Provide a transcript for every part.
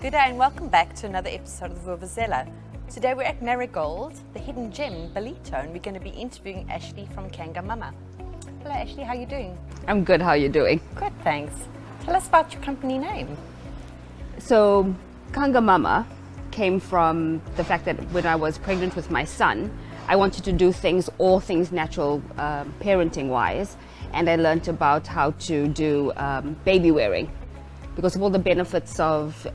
Good day and welcome back to another episode of the Vuvuzela. Today we're at Marigold, the hidden gem, Belito, and we're going to be interviewing Ashley from Kangamama. Hello Ashley, how are you doing? I'm good, how are you doing? Good, thanks. Tell us about your company name. So, Kangamama came from the fact that when I was pregnant with my son, I wanted to do all things natural parenting wise, and I learned about how to do baby wearing. Because of all the benefits of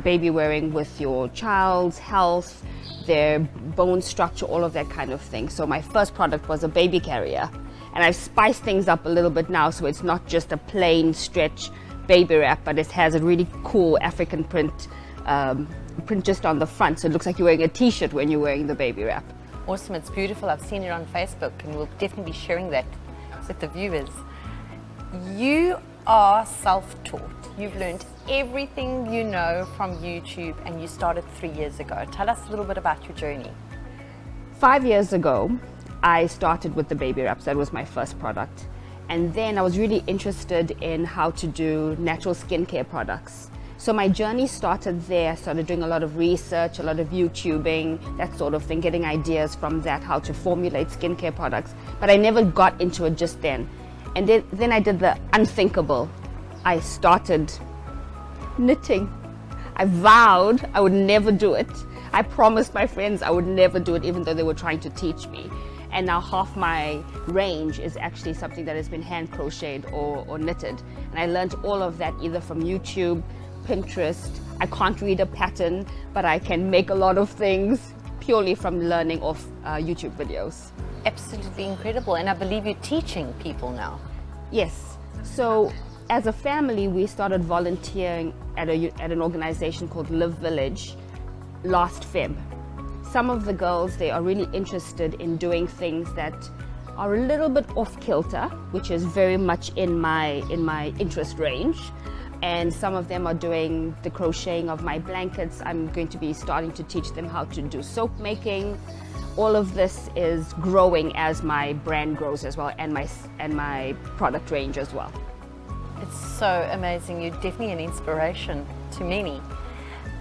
baby wearing with your child's health, their bone structure, all of that kind of thing. So my first product was a baby carrier, and I've spiced things up a little bit now, so it's not just a plain stretch baby wrap, but it has a really cool African print just on the front, so it looks like you're wearing a t-shirt when you're wearing the baby wrap. Awesome, it's beautiful. I've seen it on Facebook and we'll definitely be sharing that with the viewers. You are self-taught. You've learned everything you know from YouTube and you started 3 years ago. Tell us a little bit about your journey. 5 years ago, I started with the baby wraps. That was my first product. And then I was really interested in how to do natural skincare products. So my journey started there. I started doing a lot of research, a lot of YouTubing, that sort of thing, getting ideas from that, how to formulate skincare products. But I never got into it just then. And then I did the unthinkable. I started knitting. I vowed I would never do it. I promised my friends I would never do it, even though they were trying to teach me. And now half my range is actually something that has been hand crocheted or knitted. And I learned all of that either from YouTube, Pinterest. I can't read a pattern, but I can make a lot of things purely from learning off YouTube videos. Absolutely incredible, and I believe you're teaching people now. Yes. So as a family, we started volunteering at an organization called Live Village last Feb. Some of the girls, they are really interested in doing things that are a little bit off kilter, which is very much in my interest range. And some of them are doing the crocheting of my blankets. I'm going to be starting to teach them how to do soap making. All of this is growing as my brand grows as well, and my product range as well. It's so amazing. You're definitely an inspiration to many.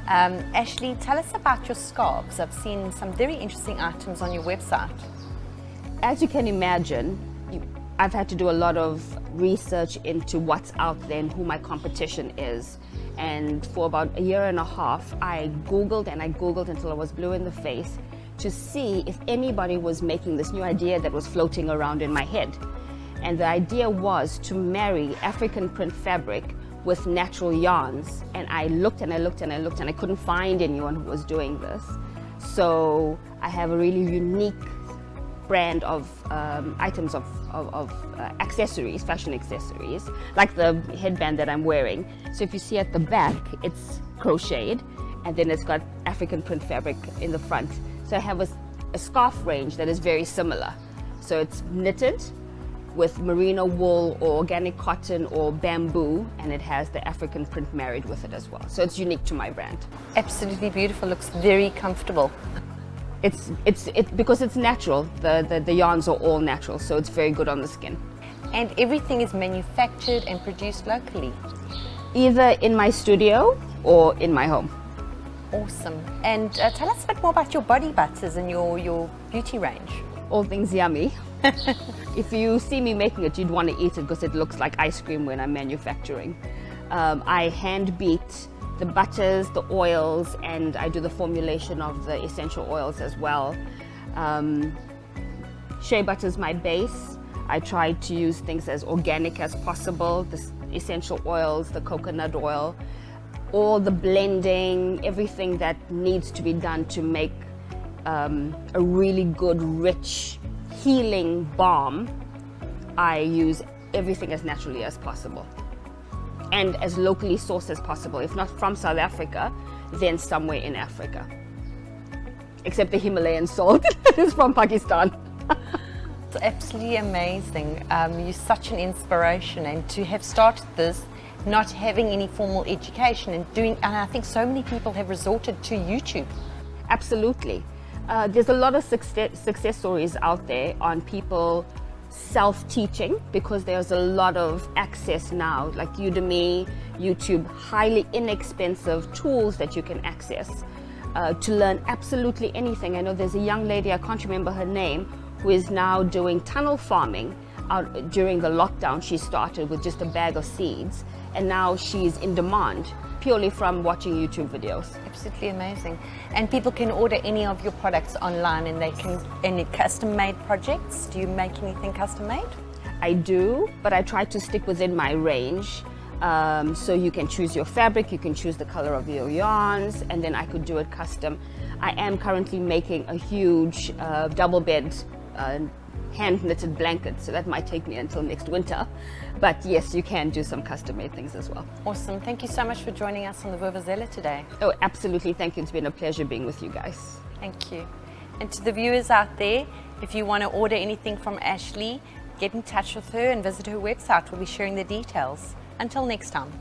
Ashley, tell us about your scarves. I've seen some very interesting items on your website. As you can imagine, I've had to do a lot of research into what's out there and who my competition is. And for about a year and a half, I Googled and I Googled until I was blue in the face to see if anybody was making this new idea that was floating around in my head. And the idea was to marry African print fabric with natural yarns. And I looked and I looked and I looked and I couldn't find anyone who was doing this. So I have a really unique brand of items of accessories, fashion accessories, like the headband that I'm wearing. So if you see at the back, it's crocheted and then it's got African print fabric in the front. So I have a scarf range that is very similar. So it's knitted with merino wool or organic cotton or bamboo, and it has the African print married with it as well. So it's unique to my brand. Absolutely beautiful, looks very comfortable. It's because it's natural. The yarns are all natural, so it's very good on the skin. And everything is manufactured and produced locally? Either in my studio or in my home. Awesome. And tell us a bit more about your body butters and your beauty range. All things yummy. If you see me making it, you'd want to eat it because it looks like ice cream when I'm manufacturing. I hand beat the butters, the oils, and I do the formulation of the essential oils as well. Shea butter is my base. I try to use things as organic as possible, the essential oils, the coconut oil, all the blending, everything that needs to be done to make a really good, rich, healing balm. I use everything as naturally as possible and as locally sourced as possible. If not from South Africa, then somewhere in Africa. Except the Himalayan salt is from Pakistan. It's absolutely amazing. You're such an inspiration, and to have started this not having any formal education and I think so many people have resorted to YouTube. Absolutely. There's a lot of success stories out there on people self-teaching, because there's a lot of access now, like Udemy, YouTube, highly inexpensive tools that you can access to learn absolutely anything. I know there's a young lady, I can't remember her name, who is now doing tunnel farming. During the lockdown, she started with just a bag of seeds, and now she's in demand purely from watching YouTube videos. Absolutely amazing. And people can order any of your products online, and they can, any custom-made projects? Do you make anything custom-made? I do, but I try to stick within my range. So you can choose your fabric, you can choose the color of your yarns, and then I could do it custom. I am currently making a huge double bed hand knitted blanket, so that might take me until next winter. But yes, you can do some custom made things as well. Awesome. Thank you so much for joining us on the Vuvuzela today. Oh, absolutely. Thank you. It's been a pleasure being with you guys. Thank you. And to the viewers out there, if you want to order anything from Ashley, get in touch with her and visit her website. We'll be sharing the details. Until next time.